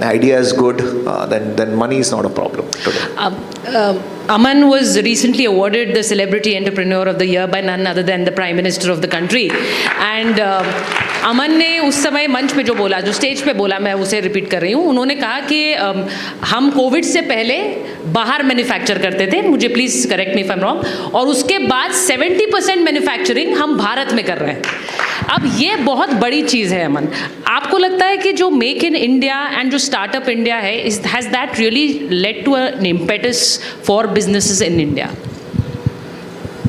idea is good, then money is not a problem today. Aman was recently awarded the Celebrity Entrepreneur of the Year by none other than the Prime Minister of the country. And अमन ने उस समय मंच पे जो बोला, जो stage पे बोला, मैं उसे रिपीट कर रही हूँ. उन्होंने कहा कि हम कोविड से पहले बाहर मैन्युफैक्चर करते थे, मुझे please correct me if I am wrong, और उसके बाद 70% मैन्युफैक्चरिंग हम भारत में कर रहे हैं. अब ये बहुत बड़ी चीज़ है अमन. आपको लगता है कि जो मेक इन इंडिया एंड जो स्टार्टअप इंडिया है, has that really led to an impetus for businesses in India?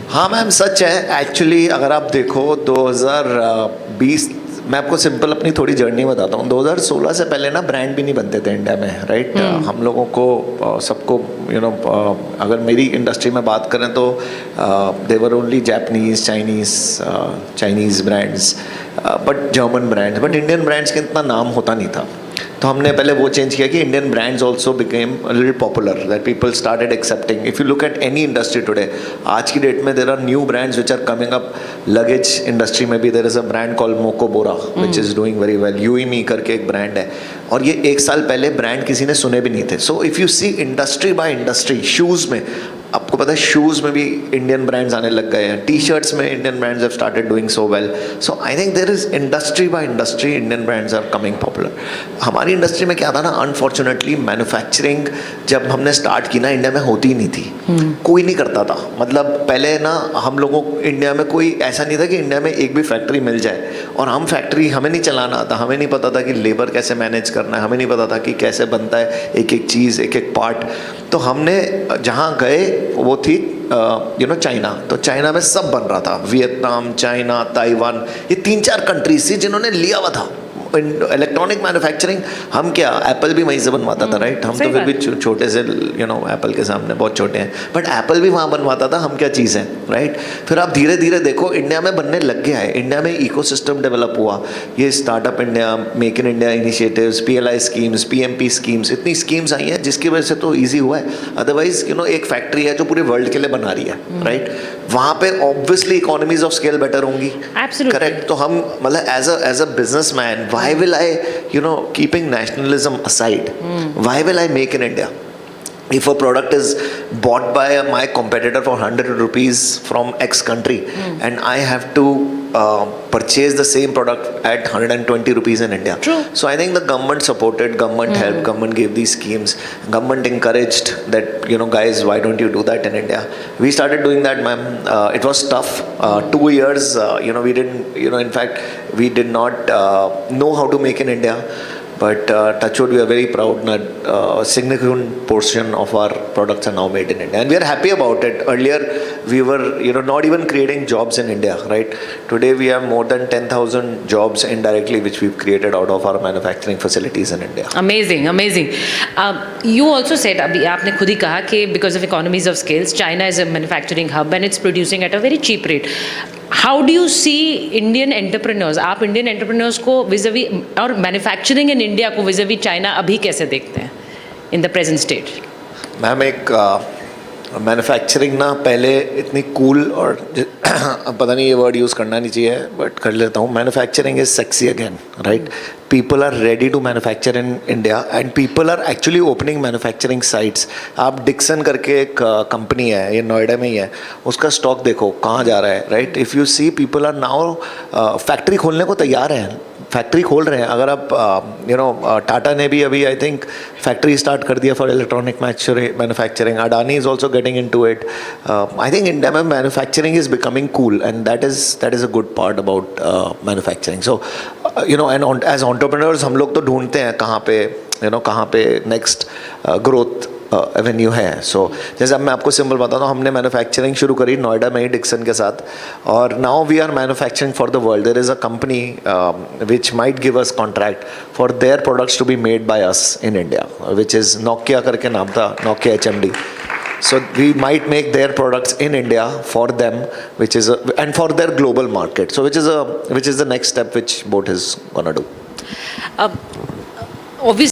हाँ मैम, सच है. एक्चुअली अगर आप देखो 2020, मैं आपको सिंपल अपनी थोड़ी जर्नी बताता हूँ. 2016 से पहले ना ब्रांड भी नहीं बनते थे इंडिया में, राइट. हम लोगों को सबको अगर मेरी इंडस्ट्री में बात करें तो there were only Japanese, Chinese brands, but German brands, but Indian brands का इतना नाम होता नहीं था. तो हमने पहले वो चेंज किया कि Indian brands also became a little popular, that people started accepting. If you look at any industry today, आज की डेट में there are new brands which are coming up. Luggage industry में भी there is a brand call Mokobara which is doing very well. Uimi करके एक brand है, और ये 1 साल पहले ब्रांड किसी ने सुने भी नहीं थे. So if you see industry by industry, shoes में आपको पता है, शूज़ में भी इंडियन ब्रांड्स आने लग गए हैं. टी शर्ट्स में Indian brands have started doing so well. So I think there is industry by industry, Indian brands are coming popular. हमारी इंडस्ट्री में क्या था ना, अनफॉर्चुनेटली मैन्युफैक्चरिंग जब हमने स्टार्ट की ना, इंडिया में होती ही नहीं थी. कोई नहीं करता था. मतलब पहले ना हम लोगों इंडिया में कोई ऐसा नहीं था कि इंडिया में एक भी फैक्ट्री मिल जाए, और हम फैक्ट्री हमें नहीं चलाना आता, हमें नहीं पता था कि लेबर कैसे मैनेज करना है, हमें नहीं पता था कि कैसे बनता है एक एक चीज़, एक एक पार्ट. तो हमने जहाँ गए वो थी चाइना. तो चाइना में सब बन रहा था. वियतनाम, चाइना, ताइवान, ये 3-4 कंट्रीज थी जिन्होंने लिया हुआ था इलेक्ट्रॉनिक मैन्युफैक्चरिंग. हम क्या, एप्पल भी वहीं से बनवाता था, राइट. हम तो फिर भी छोटे से एप्पल के सामने बहुत छोटे हैं, बट एप्पल भी वहाँ बनवाता था. हम क्या चीज़ हैं, राइट. फिर आप धीरे धीरे देखो इंडिया में बनने लग गया है. इंडिया में इकोसिस्टम डेवलप हुआ. ये startup India, make in India initiatives, PLI schemes, PMP schemes, इतनी स्कीम्स आई हैं जिसकी वजह से तो ईजी हुआ है. अदरवाइज एक फैक्ट्री है जो पूरे वर्ल्ड के लिए बना रही है, राइट. वहाँ पे obviously economies of scale better होंगी, करेक्ट. तो हम मतलब as a business man, why will I, keeping nationalism aside, why will I make in India? If a product is bought by my competitor for 100 rupees from X country, and I have to purchase the same product at 120 rupees in India. True. So I think the government supported, government helped, government gave these schemes, government encouraged that, guys, why don't you do that in India? We started doing that, ma'am. It was tough. 2 years, we didn't, in fact, we did not know how to make in India. But touchwood, we are very proud that a significant portion of our products are now made in India, and we are happy about it. Earlier, we were, not even creating jobs in India, right? Today, we have more than 10,000 jobs indirectly, which we've created out of our manufacturing facilities in India. Amazing, amazing. You also said, अभी आपने खुद ही कहा कि because of economies of scales, China is a manufacturing hub and it's producing at a very cheap rate. How do you see Indian entrepreneurs? आप Indian entrepreneurs को vis-a-vis और manufacturing in India को vis-a-vis China अभी कैसे देखते हैं in the present state? Ma'am, एक manufacturing ना पहले इतनी कूल और पता नहीं ये वर्ड यूज़ करना नहीं चाहिए, बट कर लेता हूँ. Manufacturing is sexy again, right. People are ready to manufacture in India and people are actually opening manufacturing sites. आप डिक्सन करके एक कंपनी है, ये नोएडा में ही है, उसका स्टॉक देखो कहाँ जा रहा है, right. If you see, people are now factory खोलने को तैयार हैं, फैक्ट्री खोल रहे हैं. अगर आप टाटा ने भी अभी आई थिंक फैक्ट्री स्टार्ट कर दिया for electronic manufacturing. Adani is also getting into it. I think India में manufacturing is becoming cool and that is a good part about manufacturing. So and as entrepreneurs हम लोग तो ढूंढते हैं कहाँ पे नेक्स्ट ग्रोथ एवेन्यू है. सो जैसे अब मैं आपको सिंपल बताता हूँ, हमने मैन्युफैक्चरिंग शुरू करी नोएडा में ही डिक्सन के साथ, और now we are manufacturing for the world. There is a company which might give us contract for their products to be made by us in India, which is Nokia करके नाम था, Nokia HMD. So we might make their products in India for them, and for their global market. So which is the next step which Boat is gonna do. Obviously